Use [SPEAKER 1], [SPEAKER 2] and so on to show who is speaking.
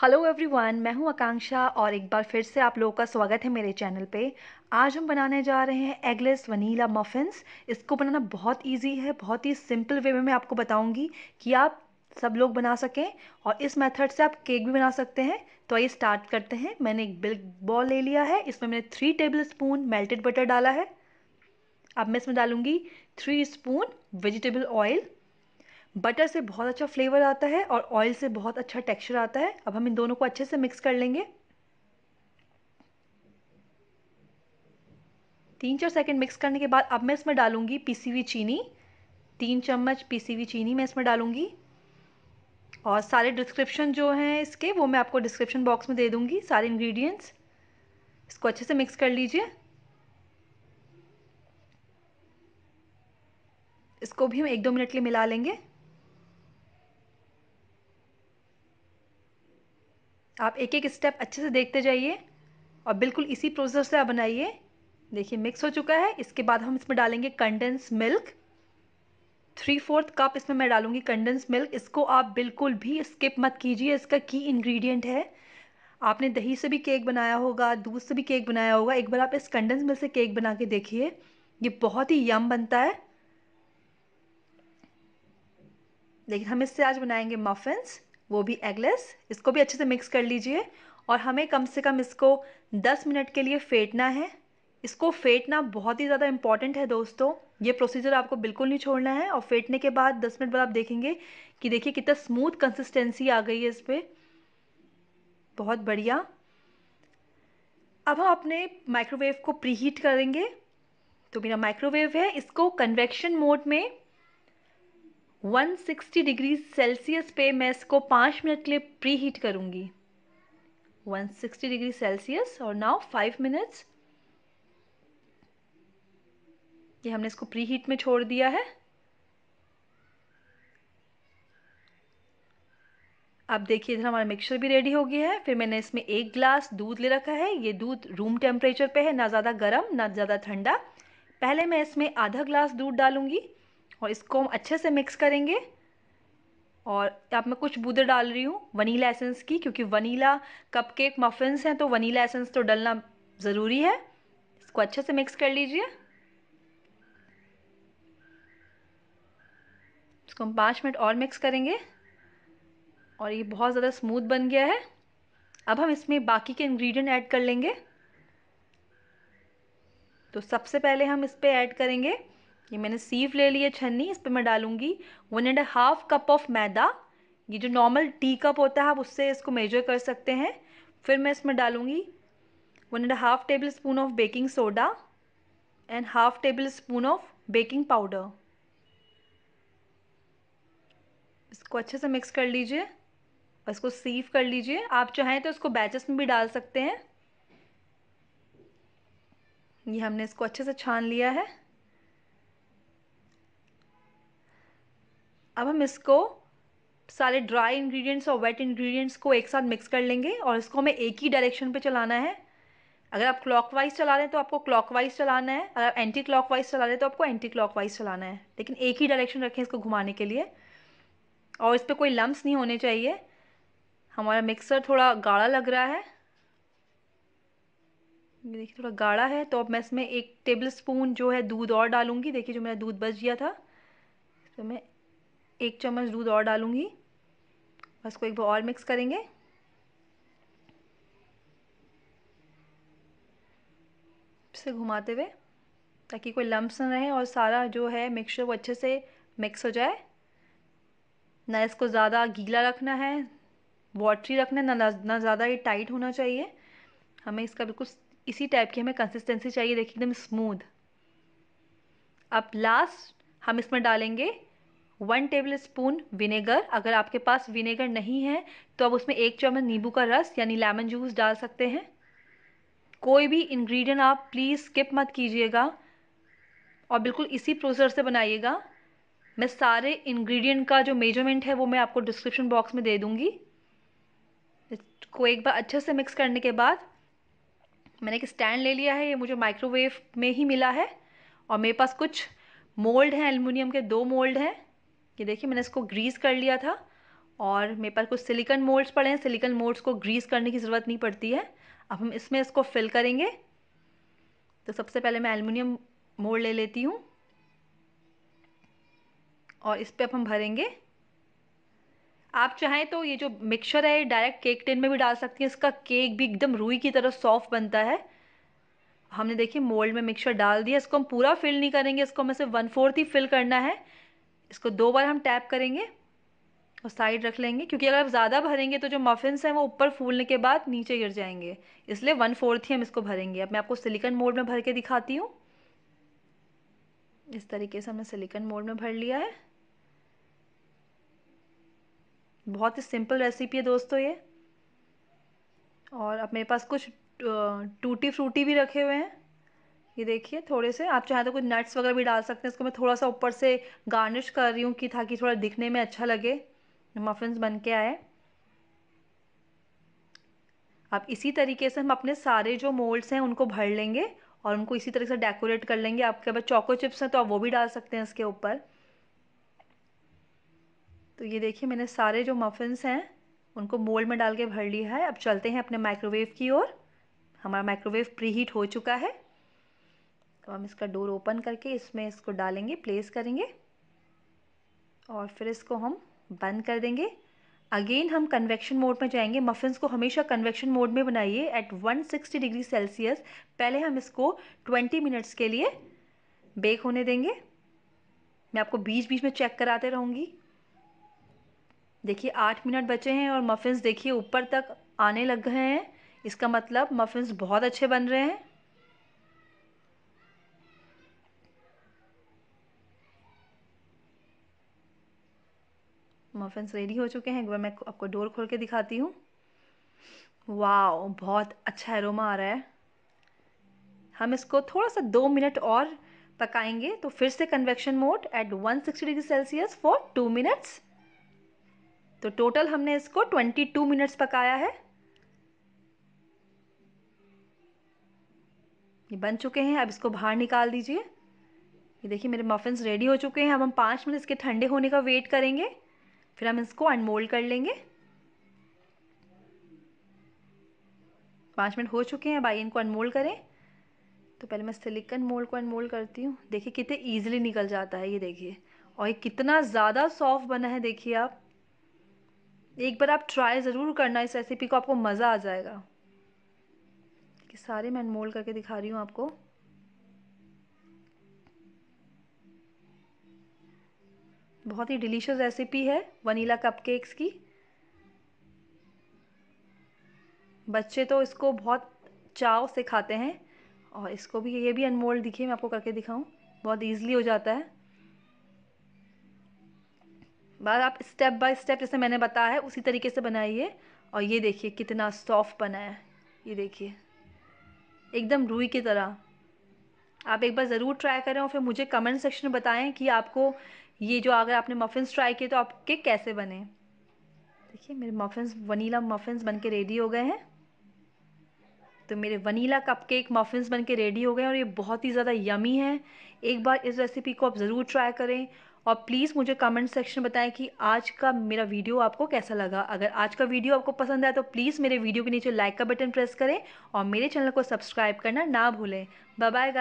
[SPEAKER 1] Hello everyone, मैं हूं आकांक्षा और एक बार फिर से आप लोगों का स्वागत है मेरे चैनल पे। आज हम बनाने जा रहे हैं एगलेस वनीला मफ़िन्स। इसको बनाना बहुत इजी है, बहुत ही सिंपल वे में मैं आपको बताऊंगी कि आप सब लोग बना सकें और इस मेथड से आप केक भी बना सकते हैं। तो आइए स्टार्ट करते हैं। मैंने एक बिग बॉल ले लिया है, इसमें मैंने 3 टेबल स्पून मेल्टेड बटर डाला है। अब मैं इसमें डालूंगी 3 स्पून वेजिटेबल ऑयल। बटर से बहुत अच्छा फ्लेवर आता है और ऑयल से बहुत अच्छा टेक्सचर आता है। अब हम इन दोनों को अच्छे से मिक्स कर लेंगे। 3-4 सेकंड मिक्स करने के बाद अब मैं इसमें डालूंगी पीसी हुई चीनी। 3 चम्मच पीसी हुई चीनी मैं इसमें डालूंगी और सारे डिस्क्रिप्शन जो हैं इसके वो मैं आपको डिस्क्रिप्शन बॉक्स में दे दूंगी, सारे इंग्रेडिएंट्स। इसको अच्छे से मिक्स कर लीजिए। इसको भी हम 1-2 मिनट के लिए मिला लेंगे। आप एक एक स्टेप अच्छे से देखते जाइए और बिल्कुल इसी प्रोसेस से आप बनाइए। देखिए मिक्स हो चुका है। इसके बाद हम इसमें डालेंगे कंडेंस मिल्क। 3/4 कप इसमें मैं डालूंगी कंडेंस मिल्क। इसको आप बिल्कुल भी स्किप मत कीजिए, इसका की इंग्रेडिएंट है। आपने दही से भी केक बनाया होगा, दूध से भी केक बनाया होगा, एक बार आप इस कंडेंस मिल्क से केक बना के देखिए, ये बहुत ही यम बनता है। लेकिन हम इससे आज बनाएंगे मफ़िन्स, वो भी एगलेस। इसको भी अच्छे से मिक्स कर लीजिए और हमें कम से कम इसको 10 मिनट के लिए फेंटना है। इसको फेंटना बहुत ही ज़्यादा इंपॉर्टेंट है दोस्तों, ये प्रोसीजर आपको बिल्कुल नहीं छोड़ना है। और फेंटने के बाद 10 मिनट बाद आप देखेंगे कि देखिए कितना स्मूथ कंसिस्टेंसी आ गई है इस पर, बहुत बढ़िया। अब हम अपने माइक्रोवेव को प्रीहीट करेंगे। तो मेरा माइक्रोवेव है, इसको कन्वेक्शन मोड में 160 डिग्री सेल्सियस पे मैं इसको 5 मिनट के लिए प्री हीट करूँगी। 160 डिग्री सेल्सियस और नाउ 5 मिनट्स। ये हमने इसको प्री हीट में छोड़ दिया है। अब देखिए इधर हमारा मिक्सचर भी रेडी हो गया है। फिर मैंने इसमें 1 ग्लास दूध ले रखा है। ये दूध रूम टेम्परेचर पे है, ना ज़्यादा गर्म ना ज़्यादा ठंडा। पहले मैं इसमें आधा ग्लास दूध डालूंगी और इसको हम अच्छे से मिक्स करेंगे। और अब मैं कुछ बूंदे डाल रही हूँ वनीला एसेंस की, क्योंकि वनीला कपकेक मफ़िन्स हैं तो वनीला एसेंस तो डलना ज़रूरी है। इसको अच्छे से मिक्स कर लीजिए। इसको हम 5 मिनट और मिक्स करेंगे और ये बहुत ज़्यादा स्मूथ बन गया है। अब हम इसमें बाकी के इंग्रेडिएंट ऐड कर लेंगे। तो सबसे पहले हम इस पर ऐड करेंगे, ये मैंने सीव ले ली है छन्नी, इस पर मैं डालूंगी 1.5 कप ऑफ मैदा। ये जो नॉर्मल टी कप होता है आप उससे इसको मेजर कर सकते हैं। फिर मैं इसमें डालूंगी 1.5 table spoon of baking soda and half table spoon of baking powder. इसको अच्छे से मिक्स कर लीजिए और इसको सीव कर लीजिए। आप चाहें तो इसको बैचेस में भी डाल सकते हैं। ये हमने इसको अच्छे से छान लिया है। अब हम इसको सारे ड्राई इंग्रेडिएंट्स और वेट इंग्रेडिएंट्स को एक साथ मिक्स कर लेंगे और इसको हमें एक ही डायरेक्शन पे चलाना है। अगर आप क्लॉकवाइज चला रहे हैं तो आपको क्लॉकवाइज चलाना है, अगर आप एंटी क्लॉकवाइज चला रहे हैं तो आपको एंटी क्लॉकवाइज चलाना है, लेकिन एक ही डायरेक्शन रखें इसको घुमाने के लिए। और इस पर कोई लम्स नहीं होने चाहिए। हमारा मिक्सर थोड़ा गाढ़ा लग रहा है, ये देखिए थोड़ा गाढ़ा है। तो अब मैं इसमें 1 टेबल स्पून जो है दूध और डालूंगी। देखिए जो मेरा दूध बच गया था, तो मैं 1 चम्मच दूध और डालूंगी। बस को एक बार और मिक्स करेंगे। से घुमाते हुए ताकि कोई लम्स ना रहे और सारा जो है मिक्सचर वो अच्छे से मिक्स हो जाए। ना इसको ज़्यादा गीला रखना है, वाटरी रखना है, ना ज़्यादा ये टाइट होना चाहिए। हमें इसका बिल्कुल इसी टाइप की हमें कंसिस्टेंसी चाहिए, देखिए एकदम स्मूथ। अब लास्ट हम इसमें डालेंगे 1 टेबल स्पून विनेगर। अगर आपके पास विनेगर नहीं है तो आप उसमें 1 चम्मच नींबू का रस यानी लेमन जूस डाल सकते हैं। कोई भी इंग्रेडिएंट आप प्लीज़ स्किप मत कीजिएगा और बिल्कुल इसी प्रोसेस से बनाइएगा। मैं सारे इंग्रेडिएंट का जो मेजरमेंट है वो मैं आपको डिस्क्रिप्शन बॉक्स में दे दूँगी। इसको एक बार अच्छे से मिक्स करने के बाद मैंने एक स्टैंड ले लिया है, ये मुझे माइक्रोवेव में ही मिला है। और मेरे पास कुछ मोल्ड हैं, एल्युमिनियम के 2 मोल्ड हैं। ये देखिए मैंने इसको ग्रीस कर लिया था और मेरे पास कुछ सिलिकॉन मोल्ड्स पड़े हैं। सिलिकॉन मोल्ड्स को ग्रीस करने की ज़रूरत नहीं पड़ती है। अब हम इसमें इसको फिल करेंगे। तो सबसे पहले मैं एल्युमिनियम मोल्ड ले लेती हूँ और इस पर अब हम भरेंगे। आप चाहें तो ये जो मिक्सचर है डायरेक्ट केक टिन में भी डाल सकती हैं। इसका केक भी एकदम रुई की तरह सॉफ्ट बनता है। हमने देखिए मोल्ड में मिक्सचर डाल दिया। इसको हम पूरा फिल नहीं करेंगे, इसको हमें सिर्फ 1/4 ही फिल करना है। इसको 2 बार हम टैप करेंगे और साइड रख लेंगे, क्योंकि अगर आप ज़्यादा भरेंगे तो जो मफिन्स हैं वो ऊपर फूलने के बाद नीचे गिर जाएंगे। इसलिए 1/4 ही हम इसको भरेंगे। अब मैं आपको सिलिकॉन मोल्ड में भर के दिखाती हूँ। इस तरीके से हमने सिलिकॉन मोल्ड में भर लिया है। बहुत ही सिंपल रेसिपी है दोस्तों ये। और अब मेरे पास कुछ टूटी फ्रूटी भी रखे हुए हैं। ये देखिए थोड़े से, आप चाहें तो कुछ नट्स वगैरह भी डाल सकते हैं। इसको मैं थोड़ा सा ऊपर से गार्निश कर रही हूँ कि ताकि थोड़ा दिखने में अच्छा लगे, मफिन्स बन के आए। अब इसी तरीके से हम अपने सारे जो मोल्ड्स हैं उनको भर लेंगे और उनको इसी तरह से डेकोरेट कर लेंगे। आपके पास चोको चिप्स हैं तो आप वो भी डाल सकते हैं इसके ऊपर। तो ये देखिए मैंने सारे जो मफिन्स हैं उनको मोल्ड में डाल के भर लिया है। अब चलते हैं अपने माइक्रोवेव की ओर। हमारा माइक्रोवेव प्रीहीट हो चुका है। तो हम इसका डोर ओपन करके इसमें इसको डालेंगे, प्लेस करेंगे और फिर इसको हम बंद कर देंगे। अगेन हम कन्वेक्शन मोड में जाएंगे। मफिन्स को हमेशा कन्वेक्शन मोड में बनाइए एट 160 डिग्री सेल्सियस। पहले हम इसको 20 मिनट्स के लिए बेक होने देंगे। मैं आपको बीच बीच में चेक कराते रहूँगी। देखिए 8 मिनट बचे हैं और मफिन्स देखिए ऊपर तक आने लग गए हैं। इसका मतलब मफिन्स बहुत अच्छे बन रहे हैं। मफिन्स रेडी हो चुके हैं। एक बार मैं आपको डोर खोल के दिखाती हूँ। वाओ, बहुत अच्छा एरोमा आ रहा है। हम इसको थोड़ा सा 2 मिनट और पकाएंगे। तो फिर से convection mode eight 160 degree Celsius for 2 minutes. तो टोटल हमने इसको 22 मिनट्स पकाया है। ये बन चुके हैं। अब इसको बाहर निकाल दीजिए। ये देखिए मेरे मफिन्स रेडी हो चुके हैं। अब हम 5 मिनट इसके ठंडे होने का वेट करेंगे, फिर हम इसको अनमोल्ड कर लेंगे। 5 मिनट हो चुके हैं। अब आइए इनको अनमोल्ड करें। तो पहले मैं सिलिकॉन मोल्ड को अनमोल्ड करती हूँ। देखिए कितने ईजिली निकल जाता है ये देखिए, और ये कितना ज़्यादा सॉफ्ट बना है देखिए आप। एक बार आप ट्राई ज़रूर करना इस रेसिपी को, आपको मज़ा आ जाएगा। कि सारे मैं अनमोल्ड करके दिखा रही हूँ आपको। बहुत ही डिलीशियस रेसिपी है वनीला कपकेक्स की। बच्चे तो इसको बहुत चाव से खाते हैं। और इसको भी, ये भी अनमोल्ड दिखिए, मैं आपको करके दिखाऊं, बहुत ईजिली हो जाता है। बस आप स्टेप बाय स्टेप जैसे मैंने बताया है उसी तरीके से बनाइए। और ये देखिए कितना सॉफ्ट बना है। ये देखिए एकदम रुई की तरह। आप एक बार ज़रूर ट्राई करें और फिर मुझे कमेंट सेक्शन में बताएं कि आपको ये जो, अगर आपने मफ़िन्स ट्राई किए तो आपके कैसे बने। देखिए मेरे मफ़िन्स, वनीला मफ़िन्स बन के रेडी हो गए हैं। तो मेरे वनीला कपकेक मफ़िन्स बन के रेडी हो गए और ये बहुत ही ज़्यादा यमी हैं। एक बार इस रेसिपी को आप ज़रूर ट्राई करें और प्लीज़ मुझे कमेंट सेक्शन में बताएं कि आज का मेरा वीडियो आपको कैसा लगा। अगर आज का वीडियो आपको पसंद आया तो प्लीज़ मेरे वीडियो के नीचे लाइक का बटन प्रेस करें और मेरे चैनल को सब्सक्राइब करना ना भूलें। Bye bye.